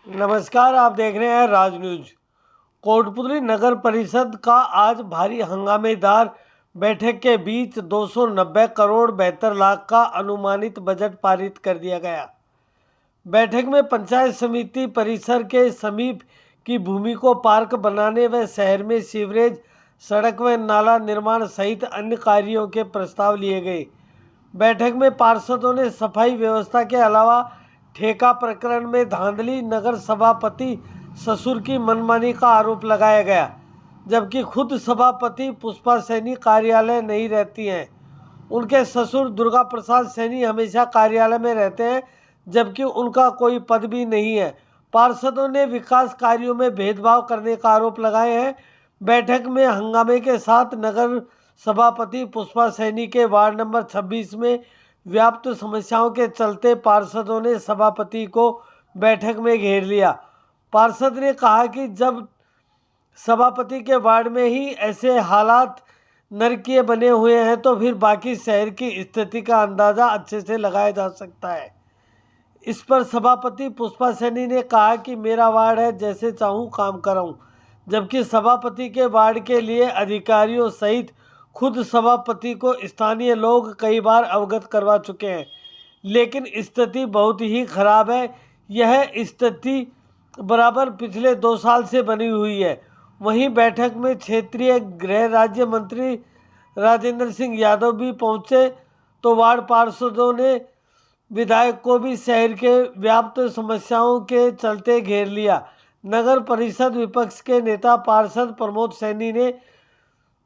नमस्कार, आप देख रहे हैं राज न्यूज। कोटपुतली नगर परिषद का आज भारी हंगामेदार बैठक के बीच 290 करोड़ 72 लाख का अनुमानित बजट पारित कर दिया गया। बैठक में पंचायत समिति परिसर के समीप की भूमि को पार्क बनाने व शहर में सीवरेज, सड़क व नाला निर्माण सहित अन्य कार्यों के प्रस्ताव लिए गए। बैठक में पार्षदों ने सफाई व्यवस्था के अलावा ठेका प्रकरण में धांधली, नगर सभापति ससुर की मनमानी का आरोप लगाया गया, जबकि खुद सभापति पुष्पा सैनी कार्यालय नहीं रहती हैं। उनके ससुर दुर्गा प्रसाद सैनी हमेशा कार्यालय में रहते हैं, जबकि उनका कोई पद भी नहीं है। पार्षदों ने विकास कार्यों में भेदभाव करने का आरोप लगाए हैं। बैठक में हंगामे के साथ नगर सभापति पुष्पा सैनी के वार्ड नंबर 26 में व्याप्त समस्याओं के चलते पार्षदों ने सभापति को बैठक में घेर लिया। पार्षद ने कहा कि जब सभापति के वार्ड में ही ऐसे हालात नरकीय बने हुए हैं तो फिर बाकी शहर की स्थिति का अंदाज़ा अच्छे से लगाया जा सकता है। इस पर सभापति पुष्पा सैनी ने कहा कि मेरा वार्ड है, जैसे चाहूँ काम कराऊँ, जबकि सभापति के वार्ड के लिए अधिकारियों सहित खुद सभापति को स्थानीय लोग कई बार अवगत करवा चुके हैं, लेकिन स्थिति बहुत ही खराब है। यह स्थिति बराबर पिछले 2 साल से बनी हुई है। वहीं बैठक में क्षेत्रीय गृह राज्य मंत्री राजेंद्र सिंह यादव भी पहुंचे तो वार्ड पार्षदों ने विधायक को भी शहर के व्याप्त समस्याओं के चलते घेर लिया। नगर परिषद विपक्ष के नेता पार्षद प्रमोद सैनी ने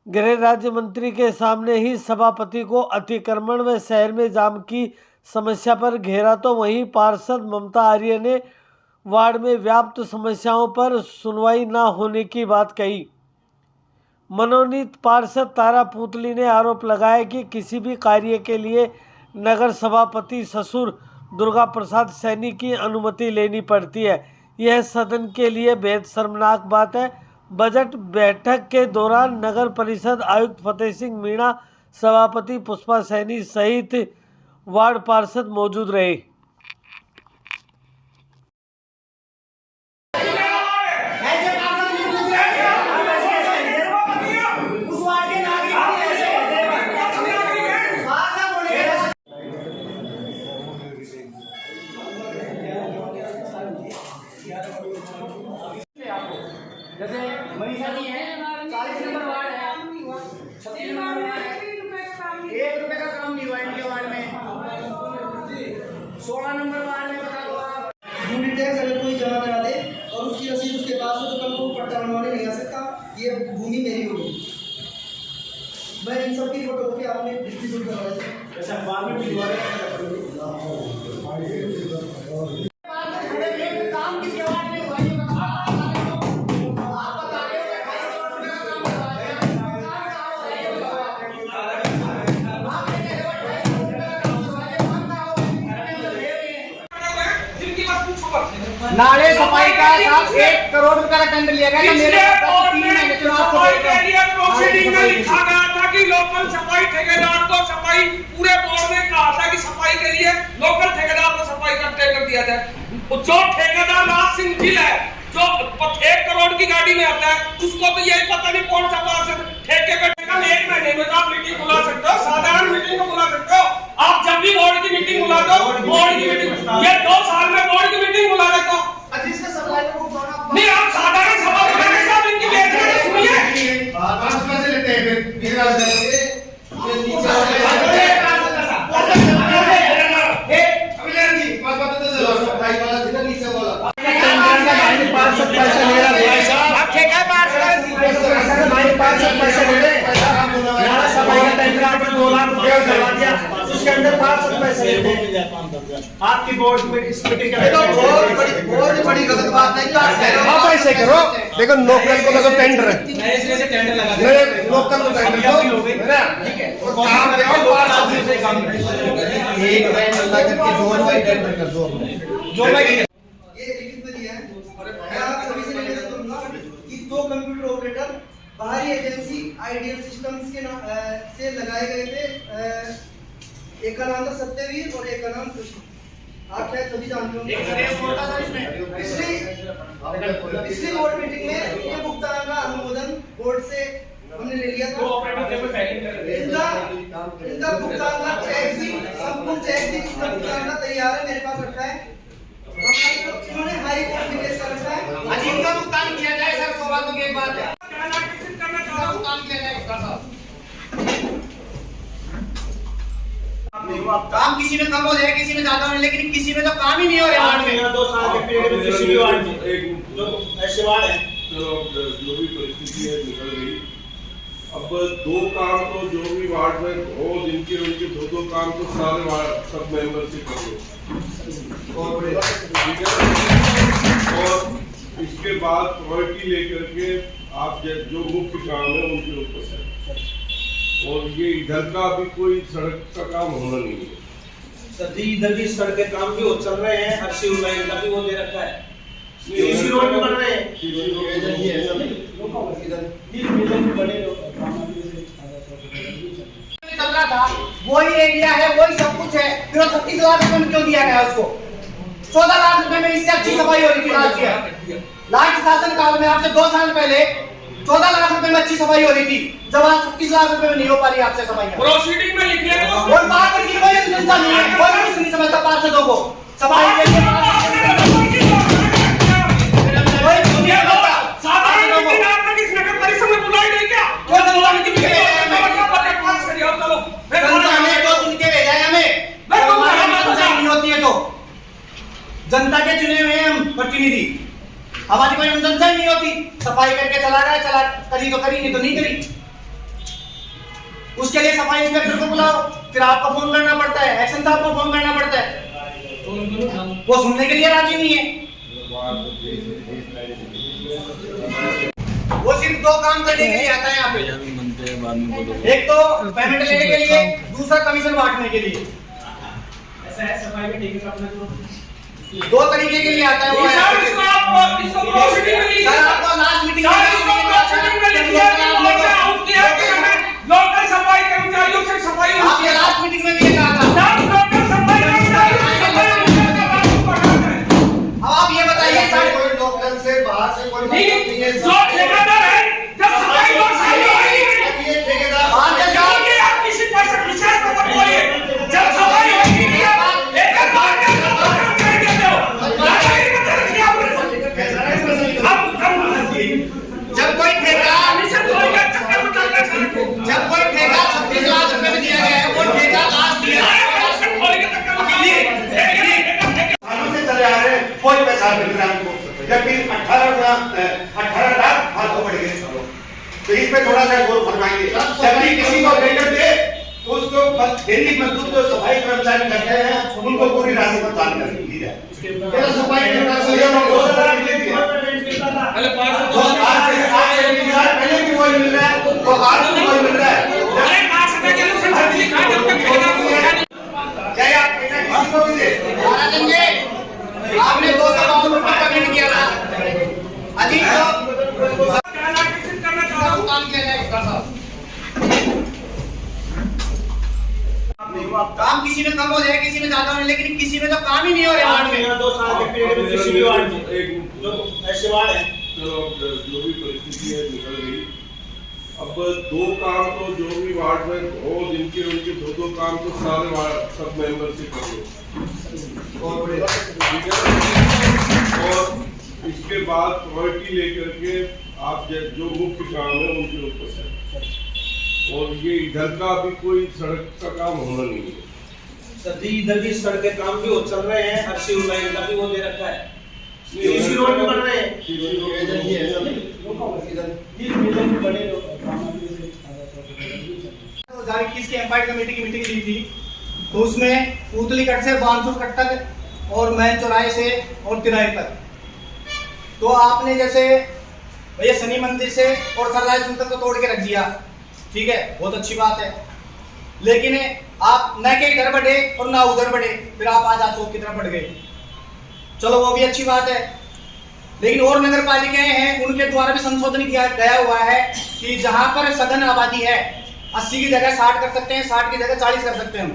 गृह राज्य मंत्री के सामने ही सभापति को अतिक्रमण व शहर में जाम की समस्या पर घेरा, तो वहीं पार्षद ममता आर्य ने वार्ड में व्याप्त समस्याओं पर सुनवाई न होने की बात कही। मनोनीत पार्षद तारा पुतली ने आरोप लगाया कि किसी भी कार्य के लिए नगर सभापति ससुर दुर्गा प्रसाद सैनी की अनुमति लेनी पड़ती है। यह सदन के लिए बेहद शर्मनाक बात है। बजट बैठक के दौरान नगर परिषद आयुक्त फतेह सिंह मीणा, सभापति पुष्पा सैनी सहित वार्ड पार्षद मौजूद रहे। जैसे मनीषा जी है, 40 नंबर वार्ड है, 36 नंबर वार्ड है, 1 रुपए का काम नहीं हुआ इनके वार्ड में। 16 नंबर वार्ड में बता दो आप, यूनिट टैक्स अगर कोई जमा करा दे और उसकी रसीद उसके पास हो तो कल को पट्टा बनवाने नहीं आ सकता, ये भूमि मेरी होगी। मैं इन सब की फोटो के आपने डिस्ट्रीब्यूट करवाया है। अच्छा, बाद में भिजवा रहे हैं। काम किसी वार्ड में हुआ है नाले सफाई का 1 करोड़ रुपए का टेंडर लिया गया था। मेरे प्रोसीडिंग में लिखा गया था कि लोकल सफाई ठेकेदार को सफाई पूरे बोर्ड में कहा था कि सफाई के लिए लोकल ठेकेदार को सफाई का टेंडर दिया जाए। जो ठेकेदार लास्ट सिंगल है, जो 1 करोड़ की गाड़ी में आता है, उसको तो यही पता नहीं कौन सा पार्षद ठेके का ठेका 1 महीने में आप मीटिंग बुला सकते हो, साधारण मीटिंग को बुला सकते हो। आप जब भी बोर्ड की मीटिंग बुला दो, बोर्ड की मीटिंग, ये 2 साल में बोर्ड की मीटिंग बुला देता हूं। नहीं, आप साधारण सभा बुलाने साहब इनकी बेइज्जती सुनिए। 5 पैसे लेते हैं फिर उसके अंदर 5 पैसे आपकी बोर्ड में मीटिंग बहुत बड़ी गलत बात है। आप ऐसे करो, देखो लोकल को देखो टेंडर टेंडर लगा दे, लोकल को टेंडर दो, ठीक है, और काम देखो पार्षद से काम एक लाइन लगा करके 2 लाइन टेंडर कर दो। जो मैं ये लिखित में दिया है, मैं आप सभी से निवेदन करूंगा कि 2 कंप्यूटर ऑपरेटर बाहरी एजेंसी आइडियल सिस्टम्स के से लगाए गए थे। एक का नाम था सत्यवीर और एक का नाम कृष्ण। आप शायद सभी जानते होंगे। बोर्ड से हमने ले लिया तो था। ऑपरेटर टेबल फाइलिंग कर रहे इनका भुगतान चेक भी संपूर्ण चेक भी इसका भुगतान तैयार है, मेरे पास रखा है। इन्होंने हाई कोर्ट में केस कर रखा है। आज इनका भुगतान किया जाए सर, सौगातों की एक बात है, करना चाह रहा हूं। भुगतान किया जाए इसका सर। काम किसी में कम हो जाए, किसी में ज्यादा हो, लेकिन किसी में तो काम ही नहीं हो रहा वार्ड में। 2 साल के पीरियड में किसी भी वार्ड में जो ऐसे वार्ड है, चलो जो भी परिस्थिति है निकल गई। अब 2 काम तो जो भी वार्ड में हो, जिनके उनके 2 काम तो सारे वार्ड सब मेंबर से कर लो, ठीक है। और इसके बाद प्रायोरिटी लेकर के आप जो मुख्य काम है उनके ऊपर से, और ये इधर का अभी कोई सड़क का काम होना नहीं है सर जी। इधर भी सड़क के काम भी चल रहे हैं, हर्षी लाइन का भी वो दे रखा है, सीसी रोड भी बन रहे हैं। चल रहा था, वही एरिया है, वही सब कुछ है, फिर 36 लाख रुपए में क्यों दिया गया उसको? 14 लाख रुपए में इससे अच्छी सफाई हो रही थी राज्य लास्ट शासन काल में, आपसे 2 साल पहले 14 लाख रुपए में अच्छी सफाई हो रही थी, जब आज 36 लाख रुपए में नहीं हो पा रही आपसे सफाई। प्रोसीडिंग में लिख लिया तो और बात की कोई चिंता नहीं है, कोई कुछ नहीं समझता पार्षदों को सफाई के लिए। कोई नहीं समझता साधारण मीटिंग आपने किस नगर परिषद में बुलाई नहीं क्या? कोई जनता मीटिंग के लिए बजट पास कर दिया, चलो जनता हमें 2 दिन के भेजा है हमें, नहीं होती है तो जनता के चुने हुए हम प्रतिनिधि, हमारी कोई जनता ही नहीं होती। सफाई करके चला गया, चला करी तो करी, नहीं तो नहीं करी। उसके लिए सफाई इंस्पेक्टर को बुलाओ, फिर आपको फोन करना पड़ता है, एक्शन साहब को फोन करना पड़ता है, वो सुनने के लिए राजी नहीं है। वो सिर्फ 2 काम करने के लिए आता है यहाँ पे, एक तो पेमेंट लेने के लिए, दूसरा कमीशन बांटने के लिए। ऐसा है सफाई में ठीक है अपना 2 तरीके के लिए आता है वो। इसको प्रोसीडिंग में लिखिए, सर आपको लास्ट मीटिंग प्रोसीडिंग में लिखिए कि बोर्ड ने आउट किया कि हमें लोकल सफाई कर्मचारियों से सफाई आपने लास्ट मीटिंग में भी ये कहा था। सब लोकल सफाई कर्मचारियों से सफाई। अब आप ये बताइए सर, कोई लोकल से बाहर से कोई नहीं, जो ठेकेदार है जब सफाई लोग सही होगी, ये ठेकेदार बाहर से जाओ, क्योंकि आप किसी पर्सन विशेष को मत बोलिए, जब सफाई होगी नहीं आप एक बार में कर देते हो, लड़ाई में कर दिया जब कोई ठेका से कोई का चक्कर में चल रहा है, जब कोई ठेका 36 लाख रुपए में दिया गया है, वो ठेका लास्ट दिया है, खोल के चक्कर में सालों से चले आ रहे हैं, कोई पैसा मिल रहा है हमको, जबकि 18 लाख फालतू बढ़ गए। तो इस पे थोड़ा सा गौर फरमाएंगे, जबकि किसी को टेंडर दे तो उसको दैनिक मजदूर जो सफाई कर्मचारी करते हैं उनको पूरी राशि भुगतान कर दी जाए। सफाई पहले 500 पहले भी वही मिल रहा है, तो आज भी वही मिल रहा है। अरे 500 के लिए सिर्फ लिखा है, जब तक ठेकेदार चाहे आप किसी को भी दे, महाराजन जी आपने 200 रुपए पेमेंट किया था, अजीब तो करना चाह रहा हूं। काम किया जाए इसका सर। काम किसी में कम हो जाए, किसी में ज्यादा हो, लेकिन किसी में तो काम ही नहीं हो रहा वार्ड में। 2 साल के पीरियड में किसी भी वार्ड में जो ऐसे वार्ड है, चलो जो भी परिस्थिति है निकल गई। अब 2 काम तो जो भी वार्ड में हो, जिनके उनके 2 काम तो सारे वार्ड सब मेंबर से कर लो, ठीक है। और इसके बाद प्रायोरिटी लेकर के आप जो मुख्य काम है उनके ऊपर से, और ये इधर का अभी कोई सड़क का काम होना नहीं है सर जी। इधर भी सड़क के काम भी चल रहे हैं, हर्षी लाइन का भी वो दे रखा है, सीसी रोड भी बन रहे हैं। किसकी एम्पायर कमेटी की मीटिंग ली थी, तो उसमें पूतली कट से बानसूर कट तक और मैन चौराहे से और तिराहे तक, तो आपने जैसे भैया शनि मंदिर से और सरदार सुल्तान को तोड़ के रख दिया, ठीक है, बहुत अच्छी बात है। लेकिन आप न के इधर बढ़े और ना उधर बढ़े, फिर आप आजाद चौक की तरफ बढ़ गए, चलो वो भी अच्छी बात है। लेकिन और नगर पालिकाएं हैं, उनके द्वारा भी संशोधन किया गया हुआ है कि जहां पर सघन आबादी है 80 की जगह 60 कर सकते हैं, 60 की जगह 40 कर सकते हैं।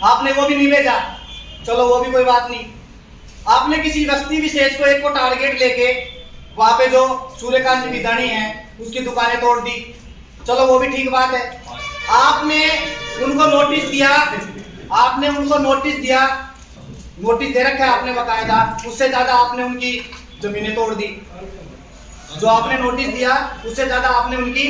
आपने वो भी नहीं भेजा, चलो वो भी कोई बात नहीं। आपने किसी बस्ती विशेष को एक को टारगेट लेके वहाँ पे जो सूर्यकांत विदानी है उसकी दुकानें तोड़ दी, चलो वो भी ठीक बात है। आपने उनको नोटिस दिया, नोटिस दे रखा है आपने बकायदा, उससे ज्यादा आपने उनकी जमीनें तोड़ दी। जो आपने नोटिस दिया उससे ज्यादा आपने उनकी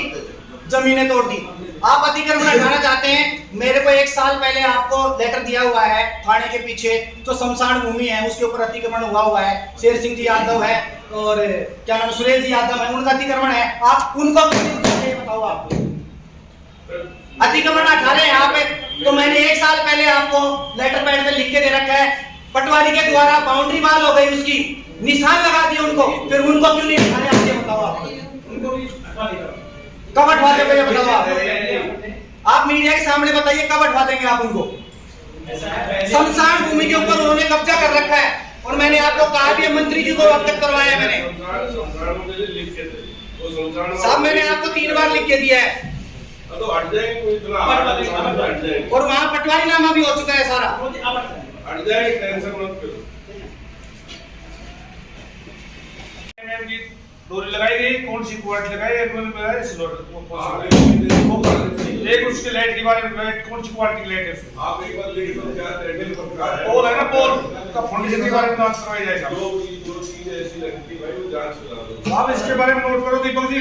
जमीनें तोड़ दी। आप अतिक्रमण हटाना चाहते हैं, मेरे को 1 साल पहले आपको लेटर दिया हुआ है, थाने के पीछे जो शमशान भूमि है उसके ऊपर अतिक्रमण हुआ है, शेर सिंह जी यादव है और क्या नाम सुरेश जी यादव है, उनका अतिक्रमण है, आप उनको बताओ। आप अतिक्रमण हटा रहे हैं यहाँ पे, तो मैंने 1 साल पहले आपको लेटर पैड पे लिख के दे रखा है, पटवारी के द्वारा बाउंड्री वाल हो गई, उसकी निशान लगा दिए उनको, फिर उनको क्यों नहीं हटा रहे आप ये बताओ। आप कब हटवा देंगे ये बताओ। आप मीडिया के सामने बताइए कब हटवा देंगे आप उनको। शमशान भूमि के ऊपर उन्होंने कब्जा कर रखा है और मैंने आपको कहा भी मंत्री जी को अवगत करवाया मैंने। साहब मैंने आपको 3 बार लिख के दिया है तो हट जाएंगे, और वहाँ पटवारी नामा भी हो चुका है सारा। हट जाएंगे, टेंशन मत करो। डोरी लगाई गई, कौन सी क्वार्ट लगाई, एक उसके लाइट के बारे में, कौन सी क्वार्ट की लाइट है, आप एक बार लिख दो क्या पोल है ना, पोल का फाउंडेशन के बारे में जांच करवाई जाएगा। जो चीज ऐसी लगती भाई वो जांच करा दो। आप इसके बारे में नोट करो दीपक जी,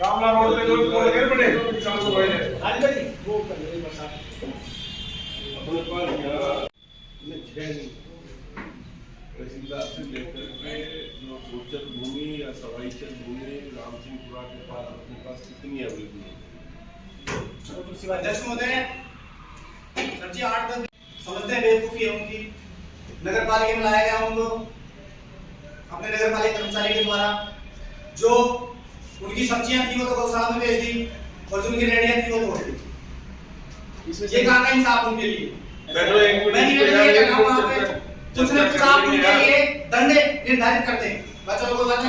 रामला रोड पे जो पोल लगे पड़े जांच करवाई जाए। अपने पास यहाँ 6 तहसीलदार से लेकर के जो गोचर भूमि या सवाईचर भूमि राम सिंहपुरा के पास अपने पास कितनी अवेलेबल है? अध्यक्ष महोदय, सर जी 8-10 समझते हैं बेवकूफी है उनकी, नगर पालिका में लाया गया उनको अपने नगर पालिका कर्मचारी के द्वारा, जो उनकी सब्जियां थी वो तो गौशाला में भेज दी और जो उनकी रेडियां थी वो तोड़ दी। ये कहाँ का इंसाफ उनके लिए? कुछ न कुछ आप उनके लिए दंड निर्धारित करते हैं। बच्चों को बैठ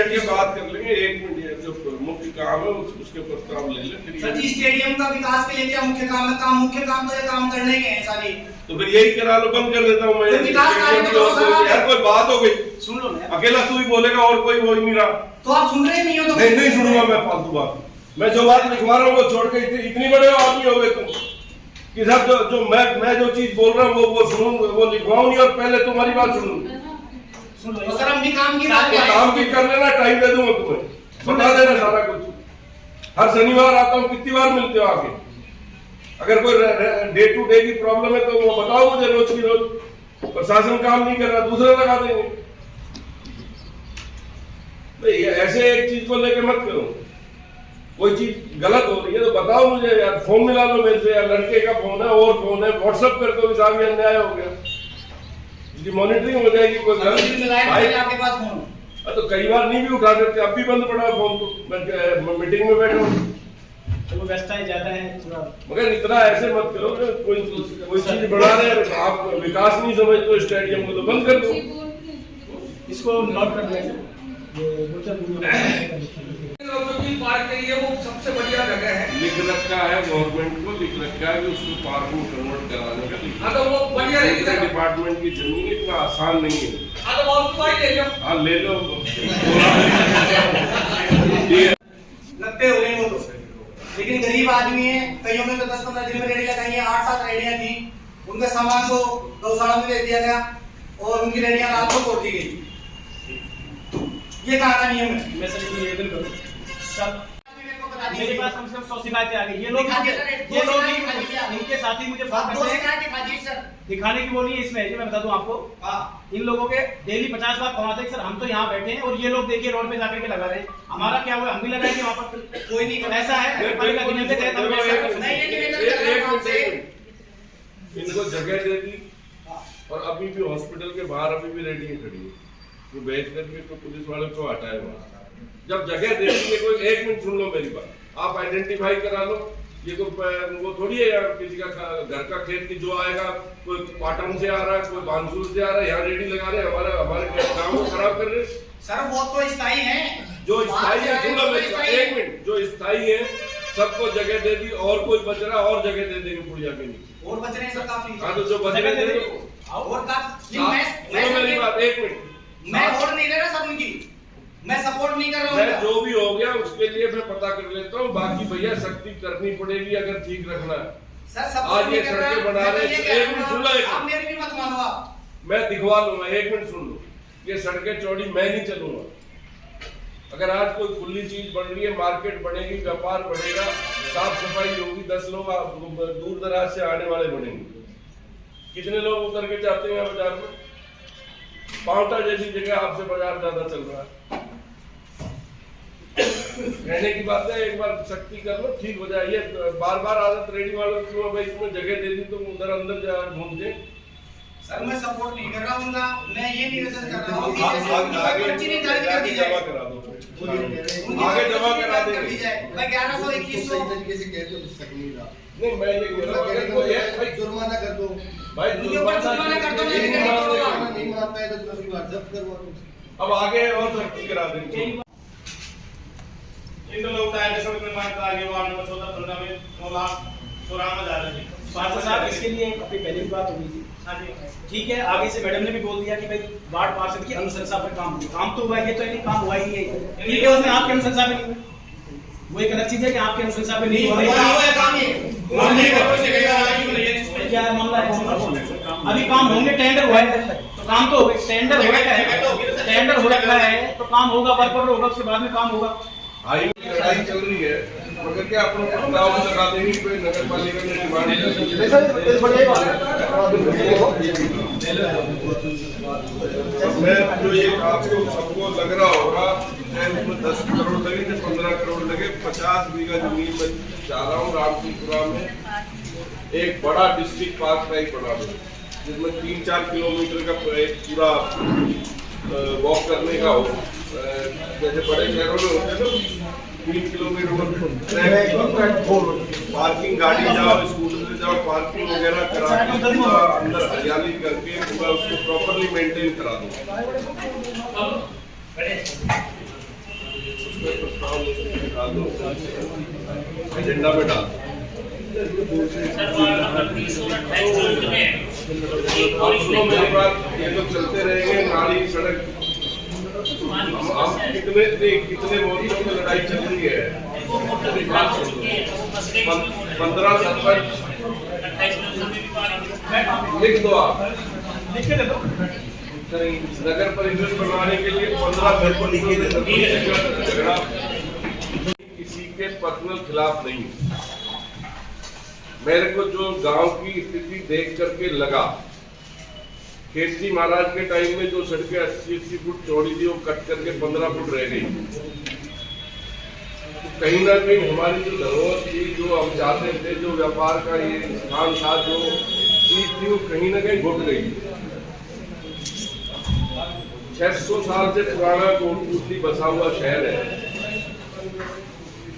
के बात कर लेंगे, 1 मिनट। जो मुख्य काम है उसके प्रस्ताव ले लें। सर जी स्टेडियम का विकास के लिए क्या मुख्य काम है? मुख्य काम तो ये काम करने के हैं सारी, तो फिर यही करा लो, बंद कर देता हूँ मैं। विकास कार्य तो यार कोई बात हो गई, सुन लो ना, अकेला तू ही बोलेगा और कोई हो ही नहीं रहा, तो आप सुन रहे नहीं हो तो नहीं सुनूंगा मैं फालतू बात। मैं जो बात लिखवा रहा हूँ वो छोड़ के इतनी बड़े आदमी हो गए तुम कि साहब जो मैं जो चीज बोल रहा हूँ वो सुनूंगा, वो लिखवाऊं नहीं और पहले तुम्हारी बात सुनूंगा। तो सर अपनी काम की बात काम की कर लेना, टाइम दे दूंगा तुम्हें, बता देना सारा कुछ। हर शनिवार आता हूँ, कितनी बार मिलते हो आके? अगर कोई डे टू डे की प्रॉब्लम है तो वो बताओ मुझे रोज की रोज। प्रशासन काम नहीं कर रहा, दूसरे लगा देंगे। नहीं ऐसे एक चीज को लेके मत करो, कोई चीज गलत हो रही है तो बताओ मुझे यार, फोन मिला लो मेरे से, या लड़के का फोन है और फोन है, व्हाट्सएप कर दो, साहब ये अन्याय हो गया, इसकी मॉनिटरिंग हो जाएगी। कोई आपके पास फोन तो कई बार नहीं भी उठा देते, अब भी बंद पड़ा फोन, तो मैं मीटिंग में बैठा हूँ, चलो व्यस्तता ज्यादा है थोड़ा, मगर इतना ऐसे मत करो कि कोई चीज बढ़ा रहे हैं, आप विकास नहीं समझते तो स्टेडियम को तो बंद कर दो। इसको नोट कर लेंगे। पार्क के लिए वो सबसे बढ़िया जगह है, लिख रखा है गवर्नमेंट को, लिख रखा है कि उसको पार्क में कन्वर्ट कराने का। हाँ तो वो बढ़िया है, डिपार्टमेंट की जमीन इतना आसान नहीं है। हाँ तो बहुत भाई ले लो, हाँ ले लो, लगते हो गए वो तो, लेकिन गरीब आदमी है, कईयों ने तो 10-15 दिन में रेडी लगाई है, 8-7 रेडियां थी, उनके सामान को गौशाला में भेज दिया गया और उनकी रेडियां रात को तोड़ दी गई। ये कहाँ का नियम है? मैं सर इसमें निवेदन करूं, सब मेरे पास कम से कम 100 शिकायतें आ गई। ये लोग इनके साथी मुझे फोन करते हैं, दिखाने की वो नहीं है इसमें, कि मैं बता दूं आपको, इन लोगों के डेली 50 बार फोन आते हैं, सर हम तो यहाँ बैठे हैं और ये लोग देखिए रोड पे जाकर के लगा रहे हैं, हमारा क्या हुआ, हम भी लगाएंगे वहाँ पर, कोई नहीं ऐसा है। इनको जगह दे दी और अभी भी हॉस्पिटल के बाहर अभी भी रेडी खड़ी है, वो बेच करके तो पुलिस वाले को हटाए वहाँ। जब जगह दे दी, कोई 1 मिनट सुन लो मेरी बात, आप आइडेंटिफाई करा लो, ये तो वो थोड़ी है यार किसी का घर का खेत की जो आएगा, कोई पाटन से आ रहा है, कोई बांसुर से आ रहा है, यहाँ रेडी लगा रहे हैं, हमारे काम को खराब कर रहे हैं। सर वो तो स्थायी है, जो स्थायी है, सुन लो मेरी बात 1 मिनट, जो स्थायी है सबको जगह दे दी, और कोई बच रहा और जगह दे देंगे पुड़िया के नीचे, और बच रहे हैं सर काफी। हाँ तो जो बच रहे और मेरी बात 1 मिनट, मैं वोट नहीं ले रहा सर उनकी, सपोर्ट नहीं कर रहा मैं हूँ। जो भी हो गया उसके लिए मैं पता कर लेता हूँ, बाकी भैया सख्ती करनी पड़ेगी अगर ठीक रखना है। सर सपोर्ट आज ये नहीं कर रहा, सड़कें बना मैं तो रहे ये हैं, कह एक मिनट सुन लो, एक आप मेरी भी मत मानो आप। मैं दिखवा लूंगा, एक मिनट सुन लो। ये सड़कें चौड़ी मैं नहीं चलूंगा। अगर आज कोई खुली चीज बन रही है, मार्केट बनेगी, व्यापार बढ़ेगा, साफ सफाई होगी, 10 लोग दूर दराज से आने वाले बनेंगे। कितने लोग उतर के जाते हैं बाजार में? पाउंटा जैसी जगह आपसे बाजार ज्यादा चल रहा है। कहने की बात है, एक बार सख्ती कर लो, ठीक हो जाए। ये बार बार आदत रेडी वालों की, भाई इसमें जगह दे दी तो उधर अंदर जा घूमते। सर मैं सपोर्ट नहीं कर रहा हूँ, मैं ये निवेदन कर रहा हूँ कि आगे जैसे उनकी जमा करा दो, आगे जमा करा देंगे। मैं 1100-2100 तरीके से कह दो सकते नहीं रहा। नहीं मैं ये कह रहा हूँ, अगर कोई है भाई जुर्माना कर दो भाई उनके ऊपर जुर्माना कर दो, मैं नहीं करूँगा। नहीं मानता है तो दूसरी बार जब्त करवा। अब आगे और सख्ती करा देंगे। लोग आगे वार्ड नंबर 14-15 में 9,94,000 साहब इसके लिए अपनी पहले भी बात हुई थी। ठीक है, आगे से मैडम ने भी बोल दिया कि भाई वार्ड पार्षद की अनुशंसा पर काम तो हुआ है, ये तो नहीं काम हुआ ही नहीं है। ठीक है, उसमें आपकी अनुशंसा पे नहीं हुई, वो एक अलग चीज है कि आपकी अनुशंसा पे नहीं हुआ। क्या मामला है? अभी काम होंगे, टेंडर हुआ है तो काम तो होगा, टेंडर हो रखा है, टेंडर हो रखा है तो काम होगा, वर्क ऑर्डर होगा, उसके बाद में काम होगा। हाई लड़ाई चल रही है, मगर क्या अपने प्रस्ताव में लगा देंगे कोई नगर पालिका ने डिमांड मैं जो ये आपको सबको लग रहा होगा, चाहे उसमें 10 करोड़ लगे चाहे 15 करोड़ लगे, 50 बीघा जमीन में चाह रहा हूँ रामपुरा में एक बड़ा डिस्ट्रिक्ट पार्क टाइप बना दो, जिसमें 3-4 किलोमीटर का एक पूरा वॉक करने का हो। जैसे बड़े शहरों में होते हैं ना, 3 किलोमीटर पार्किंग, गाड़ी जाओ, स्कूटर से जाओ, पार्किंग वगैरह करा के पूरा अंदर हरियाली करके पूरा उसको प्रॉपरली मेंटेन करा दो। उसमें प्रस्ताव डाल दो, एजेंडा में डाल दो। मेरी बात, ये तो चलते रहेंगे, नाली सड़क, हम कितने मोर्चों में लड़ाई चल रही है। 15 सरपंच लिख दो, आप लिख के दे दो। नगर परिषद बनाने के लिए 15 घर को लिखे दे दो। झगड़ा किसी के पर्सनल खिलाफ नहीं। मेरे को जो गांव की स्थिति देख करके लगा, केसरी महाराज के टाइम में जो सड़कें 80-80 फुट चौड़ी थी वो कट करके 15 फुट रह गई। तो कहीं ना कहीं हमारी जो धरोहर थी, जो हम चाहते थे, जो व्यापार का ये स्थान था, जो चीज थी, वो कहीं ना कहीं घुट गई। 600 साल से पुराना कोटपुतली बसा हुआ शहर है।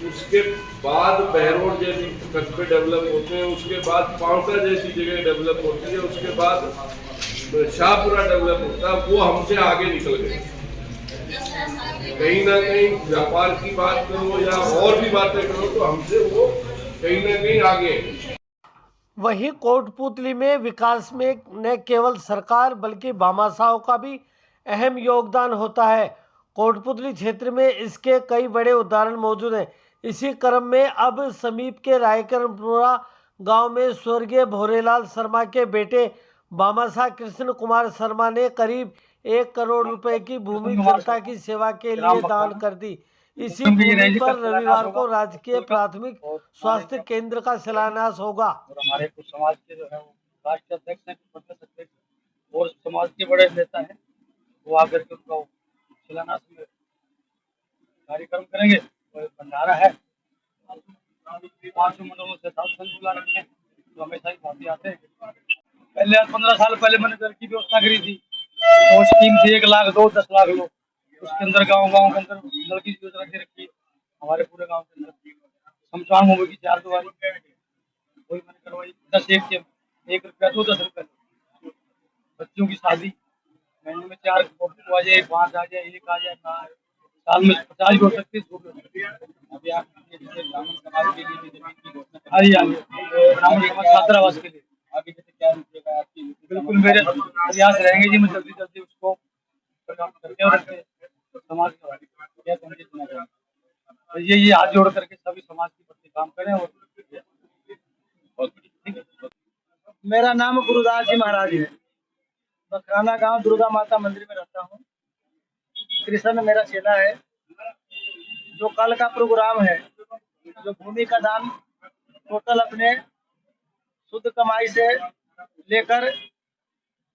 उसके बाद बहरोड जैसी कस्बे डेवलप होते हैं, उसके बाद पाउंटा जैसी जगह डेवलप होती है, उसके बाद शाहपुरा डेवलप होता है। वो हमसे आगे निकल गए। कहीं ना कहीं व्यापार की बात करो या और भी बातें करो तो हमसे वो कहीं ना कहीं आगे हैं। वहीं कोटपुतली में विकास में न केवल सरकार बल्कि भामाशाहों का भी अहम योगदान होता है। कोटपुतली क्षेत्र में इसके कई बड़े उदाहरण मौजूद हैं। इसी क्रम में अब समीप के रायकरपुरा गांव में स्वर्गीय भोरेलाल शर्मा के बेटे भामाशाह कृष्ण कुमार शर्मा ने करीब 1 करोड़ रुपए की भूमि जनता की सेवा के लिए दान कर दी। इसी भूमि पर रविवार को राजकीय प्राथमिक स्वास्थ्य केंद्र का शिलान्यास होगा। और हमारे कुछ समाज के जो है वो राष्ट्रीय अध्यक्ष हैं, प्रदेश अध्यक्ष और समाज के बड़े नेता हैं, वो आकर के उनका शिलान्यास में कार्यक्रम करेंगे। और भंडारा है, 500 मंडलों से 10 संत बुला रखे हैं, तो हमेशा ही भांति आते हैं। पहले 15 साल पहले मैंने घर की व्यवस्था करी थी, वो स्कीम थी 1 लाख दो 10 लाख लो, उसके अंदर गाँव के अंदर नल की योजना दे रखी, हमारे पूरे गाँव के अंदर शमशान भूमि की 4 दुआरी वही मैंने करवाई। 10 एक 1 रुपया 2 10 रुपये। बच्चों की शादी महीने में 4 आ जाए, 5 आ जाए, 1 आ जाए, साल में 50 हो सकती है। अभी आप ब्राह्मण समाज के लिए भी जमीन की घोषणा ब्राह्मण समाज छात्रावास के लिए आगे जैसे क्या रुकेगा आपकी, बिल्कुल मेरे प्रयास रहेंगे जी, मैं जल्दी उसको प्राप्त करके और समाज क्या संदेश देना चाहेंगे? तो ये हाथ जोड़ करके सभी समाज के प्रति काम करें और ठीक है। मेरा नाम गुरुदास जी महाराज है। बकराना गांव दुर्गा माता मंदिर में रहता हूँ। कृष्ण मेरा चेला है। जो कल का प्रोग्राम है, जो भूमि का दान टोटल अपने शुद्ध कमाई से लेकर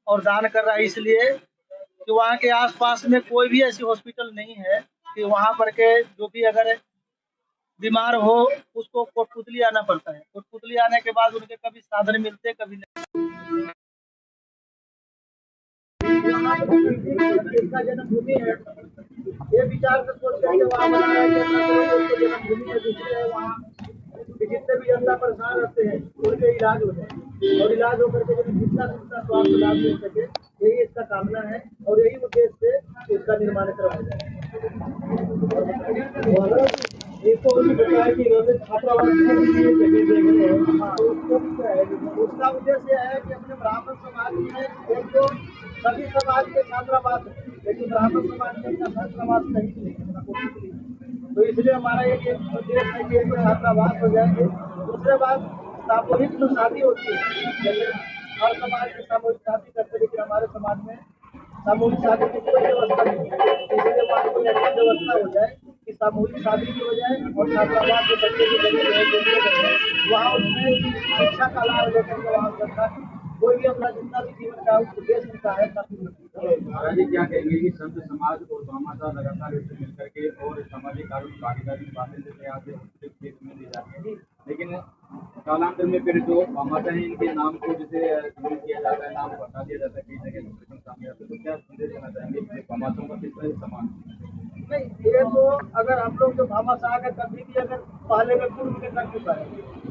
और दान कर रहा है, इसलिए कि वहाँ के आसपास में कोई भी ऐसी हॉस्पिटल नहीं है कि वहाँ पर के जो भी अगर बीमार हो उसको कोटपुतली आना पड़ता है। कोटपुतली आने के बाद उनके कभी साधन मिलते कभी नहीं। इसका जन्मभूमि है, ये विचार से सोच करके वहाँ बना है कि जन्मभूमि है, दूसरे है वहाँ जितने भी जनता परेशान रहते हैं उनके इलाज हो जाए और इलाज होकर के जितना स्वास्थ्य लाभ मिल सके, यही इसका कामना है और यही उद्देश्य से इसका निर्माण करवाया जाए। इसको बताया कि इन्होंने छात्रावास उसका उद्देश्य है कि अपने ब्राह्मण समाज में एक तो सभी समाज के छात्रावास है, लेकिन ब्राह्मण समाज में अपना छात्रावास नहीं है, तो इसलिए हमारा एक उद्देश्य है कि एक छात्रावास हो जाएंगे। दूसरे बात सामूहिक जो शादी होती है, जैसे हर समाज में सामूहिक शादी करते हैं, लेकिन हमारे समाज में सामूहिक शादी की कोई व्यवस्था नहीं है, इसलिए वहाँ कोई ऐसी व्यवस्था हो जाए कि सामूहिक शादी भी हो जाए और छात्रावास के बच्चे जो गरीब है जो वहाँ उसमें शिक्षा का लाभ लेकर के वहाँ सरकार कोई भी अपना जितना भी जीवन का उद्देश्य होता है। महाराज जी क्या कहेंगे कि संत समाज और भामाशाह लगातार इससे मिलकर के और सामाजिक कानून भागीदारी की बातें जैसे यहाँ से केस में दी जाती है, लेकिन कालांतर में फिर जो भामाशाह है इनके नाम को जैसे किया जाता है, नाम बता दिया जाता है, कई जगह सामने आते हैं, तो क्या संदेश देना चाहेंगे भामाशाह का किस तरह समान? नहीं, ये तो अगर हम लोग जो भामाशाह का कभी भी अगर पहले का पूर्व में कर चुका है,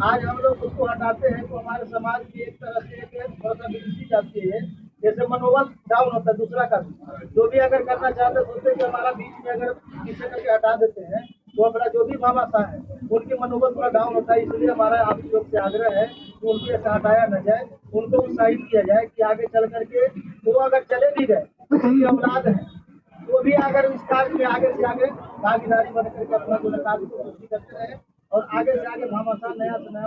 आज हम लोग उसको हटाते हैं तो हमारे समाज की एक तरह से थोड़ा सा बिगड़ी जाती है, जैसे मनोबल डाउन होता है दूसरा का भी। जो भी अगर करना चाहते हैं सोचते कि हमारा बीच में अगर किसी करके हटा देते हैं तो अपना जो भी भामाशाह है उनकी मनोबल थोड़ा डाउन होता है, इसलिए हमारा आप लोग से आग्रह है कि उनको ऐसा हटाया न जाए, उनको उत्साहित किया जाए कि आगे चल करके वो अगर चले भी गए तो उनकी औलाद है वो भी अगर इस कार्य में आगे से आगे भागीदारी बन करके अपना जो कार्य को करते रहे और आगे से आगे भामाशाह नया से नया